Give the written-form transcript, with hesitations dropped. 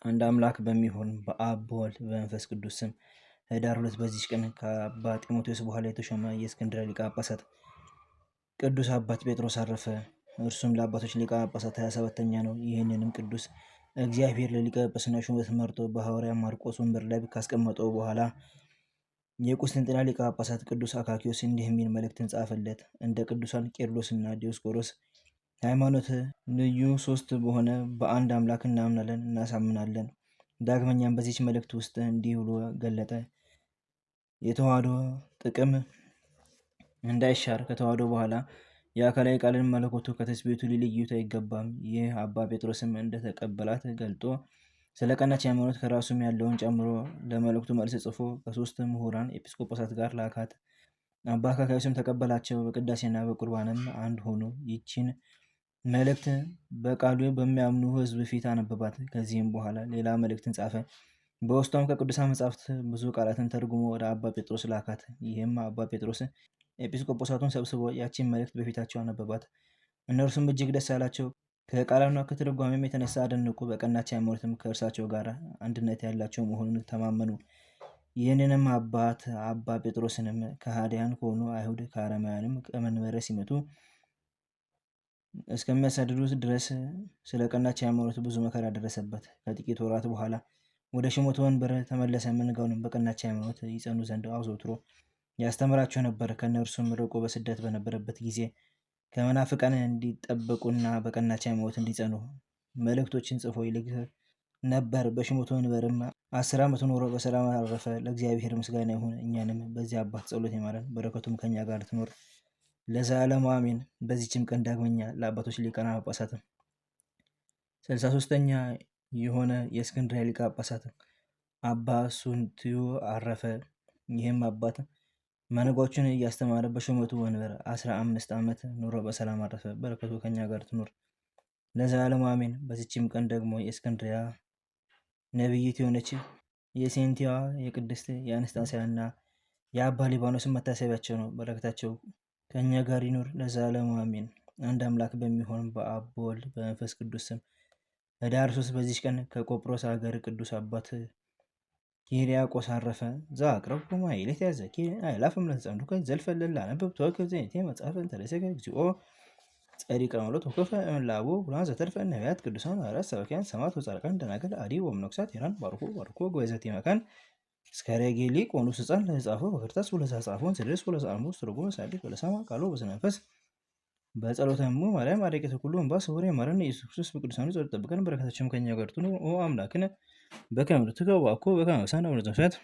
አንድ አምላክ በሚሆን በአብ በወልድ በመንፈስ ቅዱስ ስም ህዳር 2 በዚች ቀን ከአባ ጢሞቴዎስ በኋላ የተሾመ የእስክንድርያ ሊቀ ጳጳሳት ቅዱስ አባት ጴጥሮስ አረፈ። እርሱም ለአባቶች ሊቀ ጳጳሳት 27ኛ ነው። ይህንንም ቅዱስ እግዚአብሔር ለሊቀ ጵጵስና ሹመት መርጦ በሐዋርያ ማርቆስ ወንበር ላይ ካስቀመጠው በኋላ የቁስጥንጥንያ ሊቀ ጳጳሳት ቅዱስ አካኪዮስ እንዲህ የሚል መልእክትን ጻፈለት። እንደ ቅዱሳን ቄርሎስና ዲዮስቆሮስ ሃይማኖት ልዩ ሶስት በሆነ በአንድ አምላክ እናምናለን እናሳምናለን። ዳግመኛም በዚች መልእክት ውስጥ እንዲህ ብሎ ገለጠ። የተዋህዶ ጥቅም እንዳይሻር ከተዋህዶ በኋላ የአካላዊ ቃልን መለኮቱ ከትስብእቱ ሊለዩት አይገባም። ይህ አባ ጴጥሮስም እንደተቀበላት ገልጦ ስለ ቀናች ሃይማኖት ከራሱም ያለውን ጨምሮ ለመልእክቱ መልስ ጽፎ ከሶስት ምሁራን ኤጲስቆጶሳት ጋር ላካት። አባ አካክዮስም ተቀበላቸው። በቅዳሴና በቁርባንም አንድ ሆኑ። ይቺን መልእክት በቃሉ በሚያምኑ ሕዝብ ፊት አነበባት። ከዚህም በኋላ ሌላ መልእክትን ጻፈ። በውስጧም ከቅዱሳን መጻሕፍት ብዙ ቃላትን ተርጉሞ ወደ አባ ጴጥሮስ ላካት። ይህም አባ ጴጥሮስ ኤጲስቆጶሳቱን ሰብስቦ ያቺን መልእክት በፊታቸው አነበባት። እነርሱም እጅግ ደስ አላቸው። ከቃላና ከትርጓሜም የተነሳ አደነቁ። በቀናች ሃይማኖትም ከእርሳቸው ጋር አንድነት ያላቸው መሆኑን ተማመኑ። ይህንንም አባት አባ ጴጥሮስንም ከሃዲያን ከሆኑ አይሁድ ከአረማውያንም ከመንበረ ሲመቱ እስከሚያሳድዱት ድረስ ስለ ቀናች ሃይማኖት ብዙ መከራ ደረሰበት። ከጥቂት ወራት በኋላ ወደ ሹመቱ ወንበር ተመለሰ። መንጋውንም በቀናች ሃይማኖት ይጸኑ ዘንድ አዘውትሮ ያስተምራቸው ነበር። ከእነርሱም ርቆ በስደት በነበረበት ጊዜ ከመናፍቃን እንዲጠበቁና በቀናች ሃይማኖት እንዲጸኑ መልእክቶችን ጽፎ ይልክ ነበር። በሹመቱ ወንበርም 10 ዓመት ኖሮ በሰላም አረፈ። ለእግዚአብሔር ምስጋና ይሁን፣ እኛንም በዚህ አባት ጸሎት ይማረን፣ በረከቱም ከኛ ጋር ትኖር ለዘላለሙ አሜን። በዚችም ቀን ዳግመኛ ለአባቶች ሊቃነ ጳጳሳት 63ኛ የሆነ የእስክንድርያ ሊቀ ጳጳሳት አባ ሱንትዮ አረፈ። ይህም አባት መንጋዎችን እያስተማረ በሹመቱ ወንበር 15 ዓመት ኑሮ በሰላም አረፈ። በረከቱ ከኛ ጋር ትኖር ለዘላለሙ አሜን። በዚችም ቀን ደግሞ የእስክንድርያ ነቢይት የሆነች የሴንቲዋ የቅድስት የአንስጣስያና የአባ ሊባኖስን መታሰቢያቸው ነው። በረከታቸው ከእኛ ጋር ይኖር ለዘላለሙ አሜን። አንድ አምላክ በሚሆን በአብ በወልድ በመንፈስ ቅዱስ ስም ህዳር 3 በዚች ቀን ከቆጵሮስ ሀገር ቅዱስ አባት ኪርያቆስ አረፈ። ዘአቅረብኩ ማኅሌተ ዘኪር አእላፈ እምለተጸምዱከ ዘልፈለላ አነበብቶ ከዘይቴ መጽሐፈ እንተለሰከ እግዚኦ ጸዲቀ መሎት ወከፈ እምላቡ ብርሃን ዘተርፈ ነቢያት ቅዱሳን ሐዋርያት ሰባክያን ሰማዕታት ወጻድቃን ደናግል አዲ ወመነኮሳት ሄራን ባርኮ ጉባኤ መካን እስከ ረጌሊ ቆኑስ ሕፃን ለጻፈው በክርታስ ወለዛ ጻፈውን ስድስት ወለዛ አልሞስ ትርጉም ሳዲቅ ወለሰማ ቃሉ በስመንፈስ በጸሎተሙ ማርያም አደቂተ ኩሉ እንባ ስውር የማረን ኢየሱስ ክርስቶስ በቅዱሳኑ ጸሎት ጠብቀን። በረከታቸውም ከኛ ጋር ትኑር። ኦ አምላክነ በከመ ትከው ባኮ በከመ ሰነ ወለዘሰት